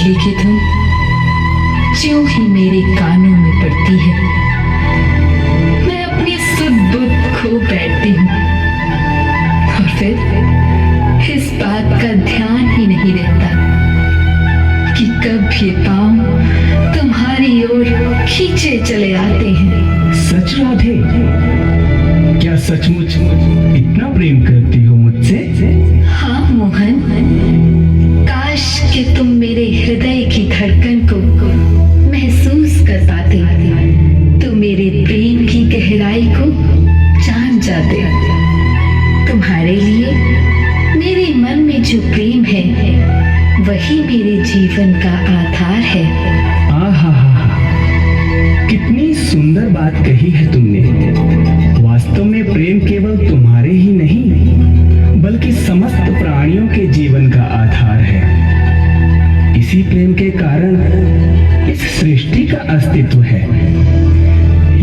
मुरली की धुन ज्यों ही मेरे कानों में पड़ती है, मैं अपनी सुध बुध खो बैठती हूँ और फिर इस बात का ध्यान ही नहीं रहता कि कब ये पाँव तुम्हारी ओर खींचे चले आते हैं। सच राधे, क्या सचमुच इतना प्रेम करती हो मुझसे? हाँ मोहन, काश कि तुम मेरे हृदय की धड़कन को महसूस कर पाते, तो मेरे प्रेम की गहराई को जान जाते। तुम्हारे लिए मेरे मन में जो प्रेम है वही मेरे जीवन का आधार है। आहा, कितनी सुंदर बात कही है तुमने। वास्तव में प्रेम केवल तुम्हारे ही नहीं बल्कि समस्त प्राणियों के जीवन का आधार है। इसी प्रेम के कारण इस सृष्टि का अस्तित्व है।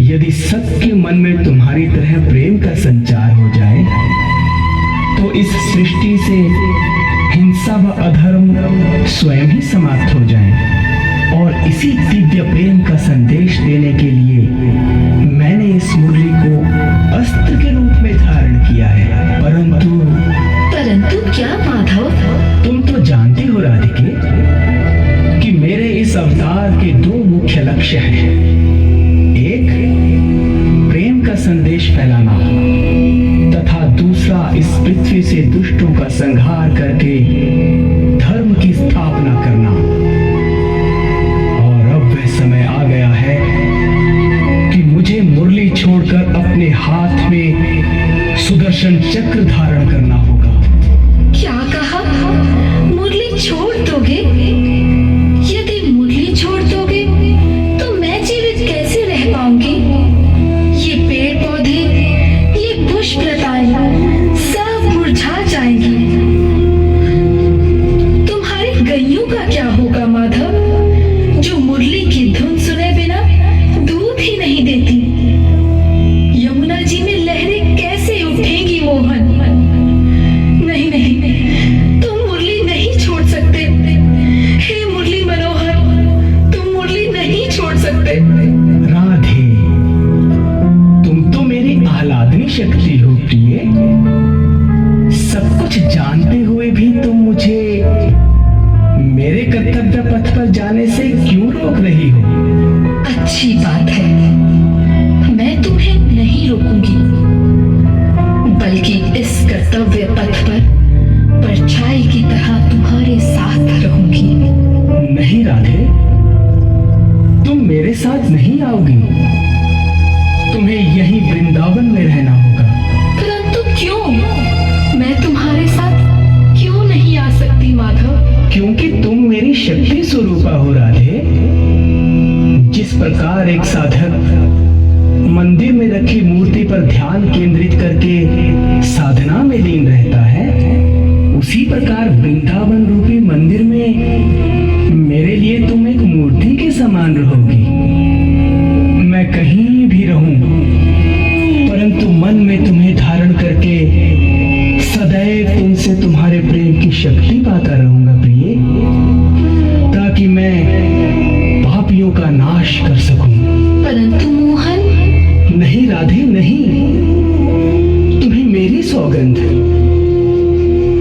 यदि सबके मन में तुम्हारी तरह प्रेम का संचार हो जाए तो इस सृष्टि से हिंसा व अधर्म स्वयं ही समाप्त हो जाएं। और इसी दिव्य प्रेम का संदेश देने के लिए मैंने इस मुरली को अस्त्र के रूप में धारण किया है। परंतु क्या माधव? तुम तो जानती हो राधिके कि मेरे इस अवतार के दो मुख्य लक्ष्य हैं। एक प्रेम का संदेश फैलाना तथा दूसरा इस पृथ्वी से दुष्टों का संहार करके धर्म की स्थापना करना। और अब वह समय आ गया है कि मुझे मुरली छोड़कर अपने हाथ में सुदर्शन चक्र धारण करना होगा। क्या कहा? मुरली छोड़ दोगे? यदि मुरली छोड़ दोगे तो मैं जीवित कैसे रह पाऊंगी? ये पेड़ पौधे, ये पुष्प लताएं सब मुरझा जाएंगी। तुम्हारी गैयों का क्या होगा माधव, जो मुरली की धुन सुने बिना दूध ही नहीं देती? यमुना जी में लहरें कैसे उठेंगी मोहन? नहीं नहीं नहीं, तुम मुरली नहीं छोड़ सकते। हे मुरली मनोहर, तुम मुरली नहीं छोड़ सकते। राधे, तुम तो मेरी आह्लादनी शक्ति हो प्रिय। सब कुछ जानते हुए भी तुम मुझे मेरे कर्तव्य पथ पर जाने से क्यों रोक रही हो? अच्छी बात है, मैं तुम्हें नहीं रोकूंगी, बल्कि इस कर्तव्य पथ पर परछाई की तरह तुम्हारे साथ रहूंगी। नहीं राधे, तुम मेरे साथ नहीं आओगी। तुम्हें यहीं वृंदावन में रहना होगा। परंतु क्यों? मैं तुम्हारे साथ क्यों नहीं आ सकती माधव? क्योंकि तुम मेरी शक्ति स्वरूपा हो राधे। जिस प्रकार एक साधक मंदिर में रखी मूर्ति पर ध्यान केंद्रित करके साधना में लीन रहता है, उसी प्रकार वृंदावन रूपी मंदिर में मेरे लिए तुम एक मूर्ति के समान रहोगी। मैं कहीं भी रहूं, परंतु मन में तुम्हें धारण करके सदैव तुमसे तुम्हारे प्रेम की शक्ति पाता रहूंगा प्रिय, ताकि मैं पापियों का नाश कर सकूं। परंतु मोहन। नहीं राधे नहीं, तुम्हें मेरी सौगंध।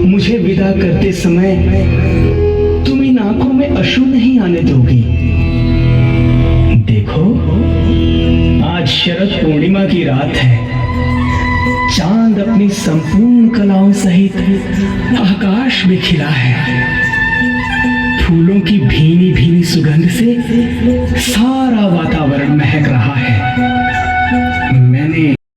मुझे विदा करते समय तुम इन आंखों में अश्रु नहीं आने दोगी। देखो, आज शरद पूर्णिमा की रात है। चांद अपनी संपूर्ण कलाओं सहित आकाश में खिला है। फूलों की भीनी भीनी सुगंध से सारा वातावरण महक रहा है।